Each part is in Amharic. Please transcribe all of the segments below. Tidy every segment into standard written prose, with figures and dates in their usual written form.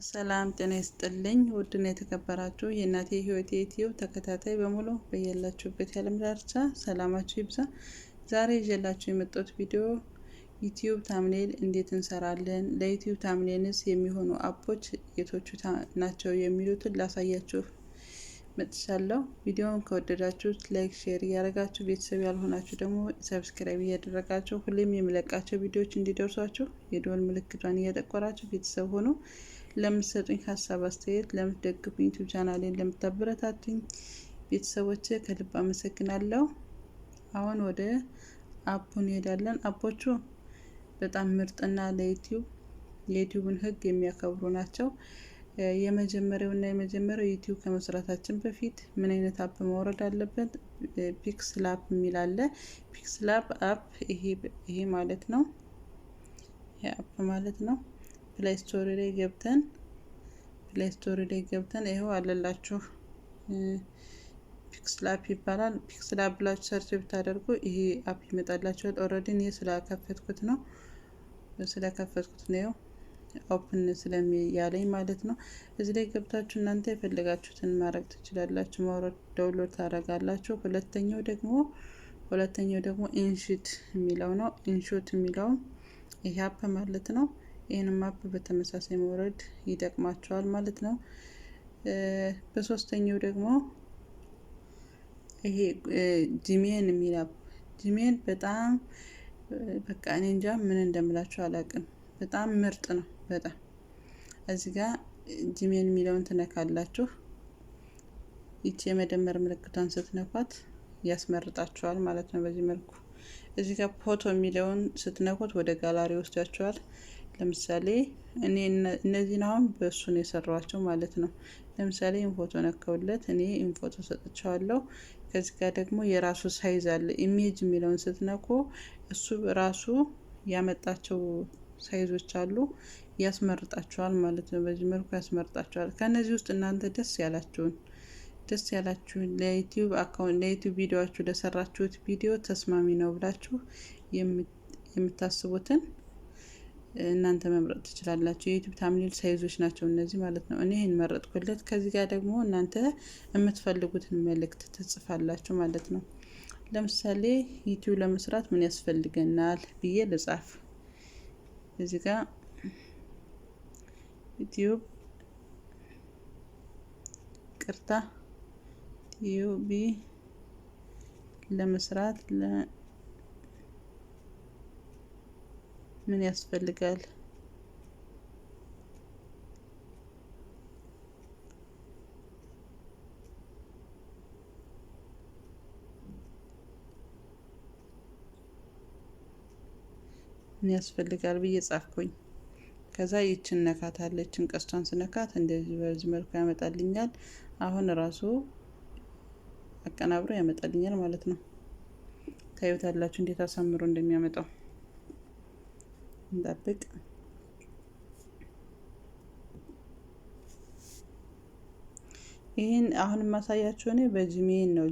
ሰላም ጤና ይስጥልኝ። ውድና የተከበራችሁ የእናቴ ህይወት ዩቲዩብ ተከታታይ በሙሉ በያላችሁበት የዓለም ዳርቻ ሰላማችሁ ይብዛ። ዛሬ ይዤላችሁ የመጣሁት ቪዲዮ ዩቲዩብ ታምኔል እንዴት እንሰራለን፣ ለዩቲዩብ ታምኔልስ የሚሆኑ አፖች የቶቹ ናቸው የሚሉትን ላሳያችሁ መጥቻለሁ። ቪዲዮውን ከወደዳችሁት ላይክ፣ ሼር እያደረጋችሁ ቤተሰብ ያልሆናችሁ ደግሞ ሰብስክራይብ እያደረጋችሁ ሁሌም የሚለቃቸው ቪዲዮዎች እንዲደርሷችሁ የደወል ምልክቷን እያጠቆራችሁ ቤተሰብ ሆኑ። ለምትሰጡኝ ሀሳብ አስተያየት፣ ለምትደግፉኝ ዩቲዩብ ቻናሌን ለምታበረታቱኝ ቤተሰቦች ከልብ አመሰግናለሁ። አሁን ወደ አፑ እንሄዳለን። አፖቹ በጣም ምርጥና የዩቲዩብን ህግ የሚያከብሩ ናቸው። የመጀመሪያው ዩቲዩብ ከመስራታችን በፊት ምን አይነት አፕ ማውረድ አለበት? ፒክስላፕ የሚል አለ። ፒክስላፕ አፕ ይሄ ማለት ነው። ይሄ አፕ ማለት ነው። ፕሌይ ስቶሪ ላይ ገብተን ይሄው አለላችሁ። ፒክስላፕ ይባላል። ፒክስላፕ ብላችሁ ሰርች ብታደርጉ ይሄ አፕ ይመጣላችኋል። ኦልሬዲ እኔ ስለከፈትኩት ነው ኦፕን ስለሚያለኝ ማለት ነው። እዚህ ላይ ገብታችሁ እናንተ የፈለጋችሁትን ማድረግ ትችላላችሁ። ማውረድ ዳውንሎድ ታደርጋላችሁ። ሁለተኛው ደግሞ ኢንሹት የሚለው ነው። ኢንሹት የሚለው ይሄ አፕ ማለት ነው። ይሄንን አፕ በተመሳሳይ መውረድ ይጠቅማችኋል ማለት ነው። በሶስተኛው ደግሞ ይሄ ጂሜን የሚል አፕ ጂሜን በጣም በቃ እኔ እንጃ ምን እንደምላችሁ አላውቅም። በጣም ምርጥ ነው። በጣም እዚህ ጋር ጂሜን የሚለውን ትነካላችሁ። ይቺ የመደመር ምልክቷን ስትነኳት ያስመርጣችኋል ማለት ነው። በዚህ መልኩ እዚህ ጋር ፎቶ የሚለውን ስትነኩት ወደ ጋላሪ ወስዳችኋል። ለምሳሌ እኔ እነዚህን አሁን በእሱ ነው የሰራኋቸው ማለት ነው። ለምሳሌ ኢንፎቶ ነከውለት፣ እኔ ኢንፎቶ ሰጥቻለሁ። ከዚህ ጋር ደግሞ የራሱ ሳይዝ አለ። ኢሜጅ የሚለውን ስትነኩ እሱ ራሱ ያመጣቸው ሳይዞች አሉ፣ ያስመርጣቸዋል ማለት ነው። በዚህ መልኩ ያስመርጣቸዋል። ከነዚህ ውስጥ እናንተ ደስ ያላችሁን ለዩቲዩብ አካውንት ለዩቲዩብ ቪዲዮአችሁ ለሰራችሁት ቪዲዮ ተስማሚ ነው ብላችሁ የምታስቡትን እናንተ መምረጥ ትችላላችሁ። የዩቲዩብ ታምኔል ሳይዞች ናቸው እነዚህ ማለት ነው። እኔ ይሄን መረጥኩለት። ከዚህ ጋር ደግሞ እናንተ የምትፈልጉትን መልእክት ትጽፋላችሁ ማለት ነው። ለምሳሌ ዩቲዩብ ለመስራት ምን ያስፈልገናል ብዬ ልጻፍ። እዚህ ጋር ዩቲዩብ ለመስራት ምን ያስፈልጋል? ብዬ ጻፍኩኝ። ከዛ ይችን ነካታለችን ቀስቷን ስነካት እንደዚህ በዚህ መልኩ ያመጣልኛል። አሁን ራሱ አቀናብሮ ያመጣልኛል ማለት ነው። ታዩታላችሁ እንዴት አሳምሮ እንደሚያመጣው። እንጠብቅ። ይሄን አሁን ማሳያችሁ እኔ በጂሜን ነው።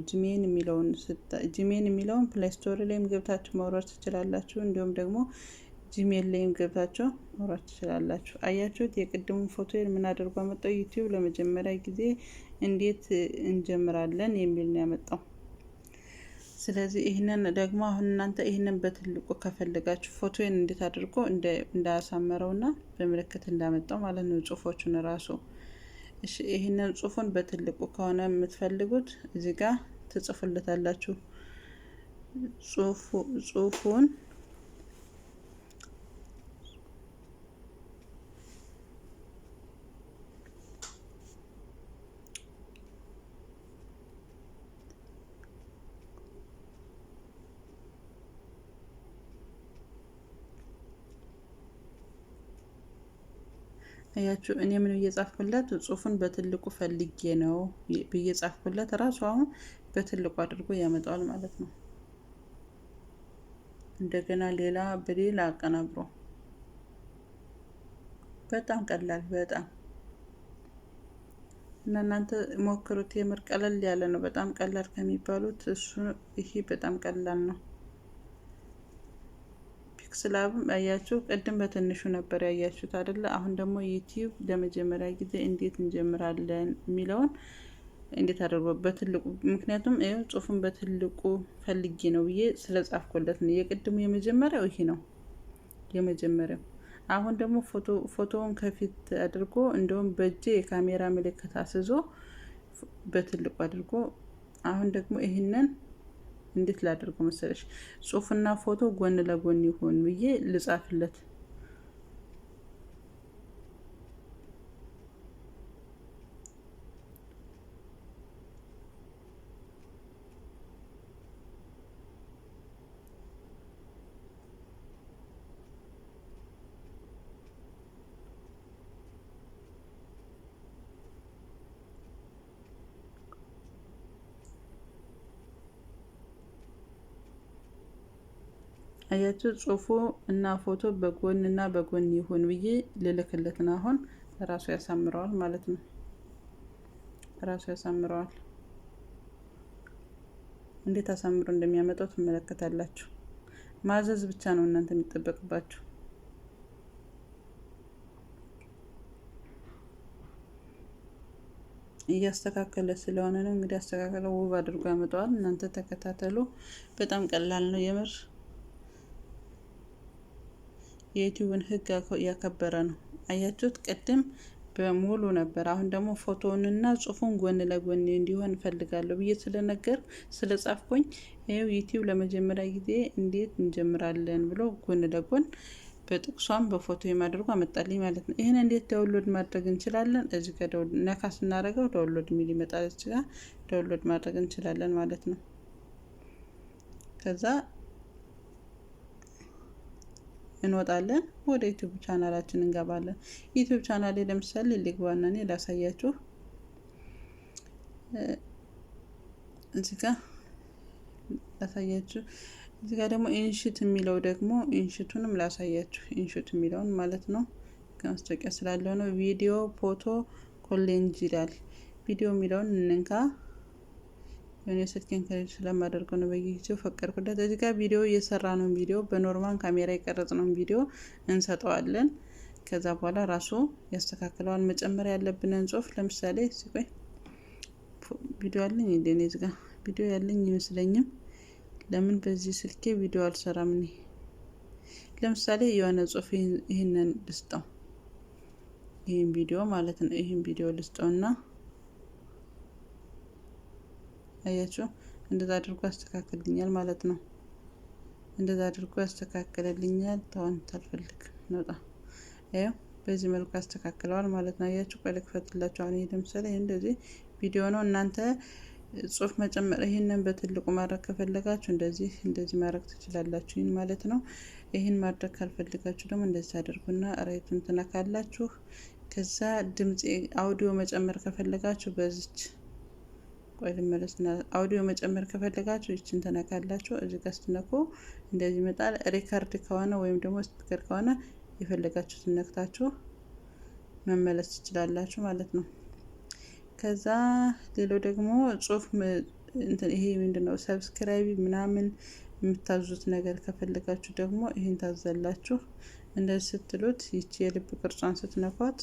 ጂሜን የሚለውን ፕሌይ ስቶሪ ላይም ገብታችሁ ማውረድ ትችላላችሁ። እንዲሁም ደግሞ ጂሜል ላይም ገብታችሁ ማውረድ ትችላላችሁ። አያችሁት? የቅድሙን ፎቶ ምን አድርጎ አመጣው? ዩቲዩብ ለመጀመሪያ ጊዜ እንዴት እንጀምራለን የሚል ነው ያመጣው። ስለዚህ ይህንን ደግሞ አሁን እናንተ ይህንን በትልቁ ከፈለጋችሁ ፎቶን እንዴት አድርጎ እንዳያሳመረውና በምልክት እንዳመጣው ማለት ነው ጽሁፎቹን ራሱ። እሺ ይህንን ጽሁፉን በትልቁ ከሆነ የምትፈልጉት እዚህ ጋር ትጽፉለታላችሁ። ጽሁፉን አያችሁ እኔ ምን እየጻፍኩለት ጽሁፉን በትልቁ ፈልጌ ነው እየጻፍኩለት ራሱ አሁን በትልቁ አድርጎ ያመጣዋል ማለት ነው። እንደገና በሌላ አቀናብሮ በጣም ቀላል በጣም እናንተ ሞክሩት። የምር ቀለል ያለ ነው። በጣም ቀላል ከሚባሉት ይሄ በጣም ቀላል ነው። ፒክስላብም አያችሁ፣ ቅድም በትንሹ ነበር ያያችሁት አይደለ? አሁን ደግሞ ዩቲዩብ ለመጀመሪያ ጊዜ እንዴት እንጀምራለን የሚለውን እንዴት አድርጎ በትልቁ፣ ምክንያቱም ይኸው ጽሁፉን በትልቁ ፈልጌ ነው ብዬ ስለጻፍኩለት ነው። የቅድሙ የመጀመሪያው ይሄ ነው የመጀመሪያው። አሁን ደግሞ ፎቶውን ከፊት አድርጎ እንደውም በእጄ የካሜራ ምልክት አስዞ በትልቁ አድርጎ፣ አሁን ደግሞ ይህንን እንዴት ላድርገው መሰለሽ? ጽሁፍና ፎቶ ጎን ለጎን ይሆን ብዬ ልጻፍለት። አያችሁ፣ ጽሁፉ እና ፎቶ በጎን እና በጎን ይሁን ብዬ ልልክለት ነው። አሁን ራሱ ያሳምረዋል ማለት ነው። ራሱ ያሳምረዋል። እንዴት አሳምሮ እንደሚያመጣው ትመለከታላችሁ። ማዘዝ ብቻ ነው እናንተ የሚጠበቅባችሁ። እያስተካከለ ስለሆነ ነው እንግዲህ አስተካከለ ውብ አድርጎ ያመጣዋል። እናንተ ተከታተሉ። በጣም ቀላል ነው የምር። የዩቲዩብን ህግ ያከበረ ነው። አያችሁት? ቅድም በሙሉ ነበር። አሁን ደግሞ ፎቶውንና ጽሁፉን ጎን ለጎን እንዲሆን እፈልጋለሁ ብዬ ስለጻፍኩኝ ይሄው ዩቲዩብ ለመጀመሪያ ጊዜ እንዴት እንጀምራለን ብሎ ጎን ለጎን በጥቅሷም በፎቶ የማድረጉ አመጣልኝ ማለት ነው። ይሄን እንዴት ዳውንሎድ ማድረግ እንችላለን? እዚህ ጋር ነካ ስናደርገው ዳውንሎድ የሚል ይመጣል። እዚህ ጋር ዳውንሎድ ማድረግ እንችላለን ማለት ነው። ከዛ እንወጣለን፣ ወደ ዩቲዩብ ቻናላችን እንገባለን። ዩቲዩብ ቻናሌ ለምሳሌ ልግባና እኔ ላሳያችሁ። እዚህ ጋር ላሳያችሁ። እዚህ ጋር ደግሞ ኢንሽት የሚለው ደግሞ ኢንሽቱንም ላሳያችሁ። ኢንሽት የሚለውን ማለት ነው። ከማስታወቂያ ስላለው ነው። ቪዲዮ ፎቶ ኮሌንጅ ይላል። ቪዲዮ የሚለውን እንንካ። የሆነ ስልኬን ከሌለ ስለማደርገው ነው በየጊዜው ፈቀድኩለት። እዚህ ጋር ቪዲዮ እየሰራ ነው። ቪዲዮ በኖርማል ካሜራ የቀረጽ ነው። ቪዲዮ እንሰጠዋለን። ከዛ በኋላ ራሱ ያስተካክለዋል። መጨመር ያለብንን ጽሁፍ ለምሳሌ ሲቆይ ቪዲዮ አለኝ እንዴ? እዚህ ጋር ቪዲዮ ያለኝ ይመስለኝም። ለምን በዚህ ስልኬ ቪዲዮ አልሰራም? እኔ ለምሳሌ የሆነ ጽሁፍ ይሄንን ልስጠው፣ ይሄን ቪዲዮ ማለት ነው። ይሄን ቪዲዮ ልስጠውና አያችሁ፣ እንደዛ አድርጎ ያስተካክልልኛል ማለት ነው። እንደዛ አድርጎ ያስተካክልልኛል። ተውን ታልፈልግ ነውጣ። አዩ በዚህ መልኩ ያስተካክለዋል ማለት ነው። አያችሁ፣ ቆይ ልክፈትላችሁ። አሁን ይሄ ለምሳሌ እንደዚህ ቪዲዮ ነው። እናንተ ጽሁፍ መጨመር ይሄንን በትልቁ ማድረግ ከፈለጋችሁ እንደዚህ ማድረግ ትችላላችሁ። ይሄን ማለት ነው። ይሄን ማድረግ ካልፈልጋችሁ ደግሞ እንደዚህ አድርጉና ራይቱን ትነካላችሁ። ከዛ ድምጽ አውዲዮ መጨመር ከፈለጋችሁ በዚች ቆይ ልመለስና አውዲዮ መጨመር ከፈለጋችሁ ይችን ተነካላችሁ። እዚህ ጋር ስትነኩ እንደዚህ ይመጣል። ሪካርድ ከሆነ ወይም ደግሞ ስፒከር ከሆነ የፈለጋችሁትን ነክታችሁ መመለስ ትችላላችሁ ማለት ነው። ከዛ ሌላው ደግሞ ጽሁፍ ይሄ ምንድነው ሰብስክራይብ ምናምን የምታዙት ነገር ከፈለጋችሁ ደግሞ ይሄን ታዛላችሁ። እንደዚህ ስትሉት ይቺ የልብ ቅርጿን ስትነኳት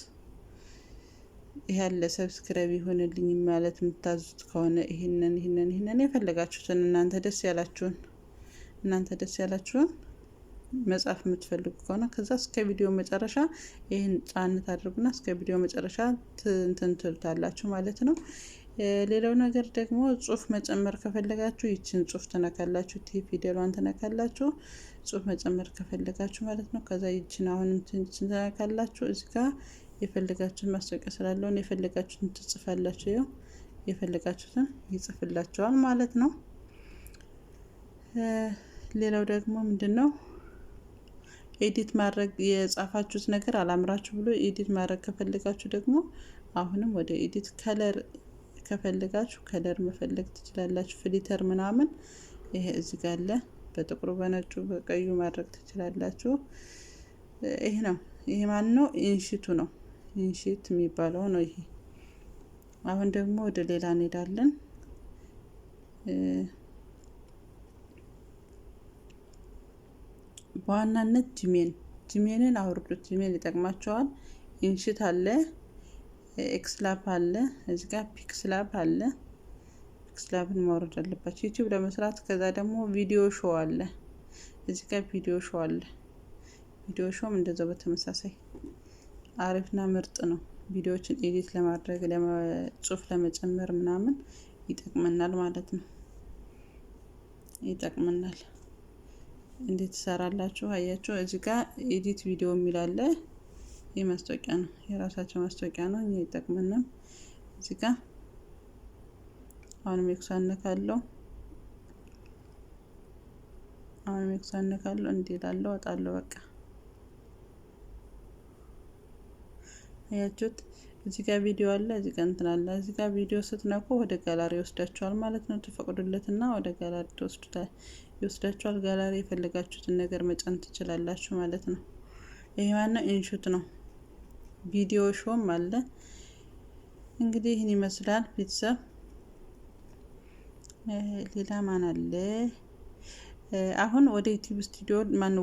ያለ ሰብስክራይብ ይሆንልኝ ማለት የምታዙት ከሆነ ይሄንን የፈለጋችሁትን እናንተ ደስ ያላችሁን መጻፍ የምትፈልጉ ከሆነ ከዛ እስከ ቪዲዮ መጨረሻ ይሄን ጫነት አድርጉና እስከ ቪዲዮ መጨረሻ ትንትልታላችሁ ማለት ነው። ሌላው ነገር ደግሞ ጽሁፍ መጨመር ከፈለጋችሁ ይችን ጽሁፍ ተነካላችሁ። ቲ ፊደሏን ተነካላችሁ። ጽሁፍ መጨመር ከፈለጋችሁ ማለት ነው። ከዛ ይችን አሁንም ተነካላችሁ። እዚህ ጋር የፈለጋችሁትን ማስታወቂያ ስላለው የፈለጋችሁትን ትጽፋላችሁ። ይኸው የፈለጋችሁትን ይጽፍላችኋል ማለት ነው። ሌላው ደግሞ ምንድነው ኤዲት ማድረግ የጻፋችሁት ነገር አላምራችሁ ብሎ ኤዲት ማድረግ ከፈለጋችሁ ደግሞ አሁንም ወደ ኤዲት ከለር ከፈለጋችሁ ከለር መፈለግ ትችላላችሁ። ፍሊተር ምናምን ይሄ እዚህ ጋር አለ። በጥቁሩ በነጩ በቀዩ ማድረግ ትችላላችሁ። ይሄ ነው። ይሄ ማን ነው? ኢንሽቱ ነው። ኢንሽት የሚባለው ነው ይሄ። አሁን ደግሞ ወደ ሌላ እንሄዳለን። በዋናነት ጂሜልን አውርዱት። ጂሜል ይጠቅማቸዋል። ኢንሽት አለ፣ ኤክስላፕ አለ፣ እዚህ ጋር ፒክስላፕ አለ። ፒክስላፕን ማውረድ አለባቸው ዩቲዩብ ለመስራት። ከዛ ደግሞ ቪዲዮ ሾው አለ፣ እዚህ ጋር ቪዲዮ ሾው አለ። ቪዲዮ ሾውም እንደዛው በተመሳሳይ አሪፍና ምርጥ ነው። ቪዲዮዎችን ኤዲት ለማድረግ ጽሁፍ ለመጨመር ምናምን ይጠቅመናል ማለት ነው። ይጠቅመናል። እንዴት ትሰራላችሁ? አያችሁ እዚህ ጋር ኤዲት ቪዲዮ የሚል አለ። ይህ ማስታወቂያ ነው፣ የራሳቸው ማስታወቂያ ነው። እኛ ይጠቅመናል። እዚህ ጋር አሁንም ኤክሳን ነካለው፣ እንዴላለሁ አጣለሁ። በቃ አያችሁት? እዚህ ጋር ቪዲዮ አለ፣ እዚህ ጋር እንትን አለ። እዚህ ጋር ቪዲዮ ስትነኩ ወደ ጋላሪ ይወስዳችኋል ማለት ነው። ትፈቅዱለትና ወደ ጋላሪ ይወስዳችኋል። ጋላሪ የፈለጋችሁትን ነገር መጫን ትችላላችሁ ማለት ነው። ይሄ ማነው? ኢንሹት ነው። ቪዲዮ ሾም አለ። እንግዲህ ይህን ይመስላል ቤተሰብ። ሌላ ማን አለ? አሁን ወደ ዩቲዩብ ስቱዲዮ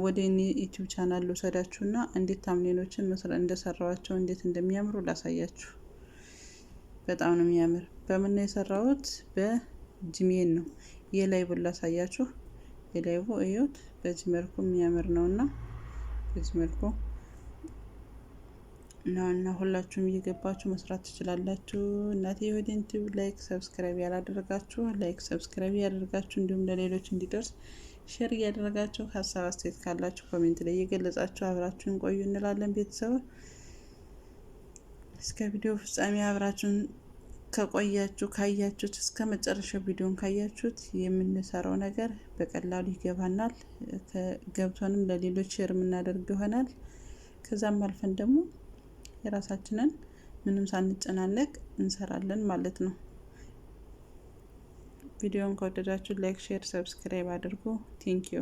ወደ ዩቲዩብ ቻናል ልውሰዳችሁና እንዴት ታምኔሎችን እንደሰራዋቸው እንዴት እንደሚያምሩ ላሳያችሁ። በጣም ነው የሚያምር። በምን ነው የሰራሁት? በጂሜል ነው። የላይቡን ላሳያችሁ። የላይቡ እዩት። በዚህ መልኩ የሚያምር ነውና በዚህ መልኩ እና ሁላችሁም እየገባችሁ መስራት ትችላላችሁ። እናቴ የሆዴን ዩቲዩብ ላይክ ሰብስክራይብ ያላደረጋችሁ ላይክ ሰብስክራይብ ያደርጋችሁ፣ እንዲሁም ለሌሎች እንዲደርስ ሼር እያደረጋችሁ ሀሳብ አስተያየት ካላችሁ ኮሜንት ላይ እየገለጻችሁ አብራችሁን ቆዩ እንላለን። ቤተሰብ እስከ ቪዲዮ ፍጻሜ አብራችሁን ከቆያችሁ ካያችሁት እስከ መጨረሻው ቪዲዮን ካያችሁት የምንሰራው ነገር በቀላሉ ይገባናል። ገብቶንም ለሌሎች ሼር የምናደርግ ይሆናል። ከዛም አልፈን ደግሞ የራሳችንን ምንም ሳንጨናነቅ እንሰራለን ማለት ነው። ቪዲዮን ከወደዳችሁ ላይክ፣ ሼር፣ ሰብስክራይብ አድርጉ። ቴንኪዩ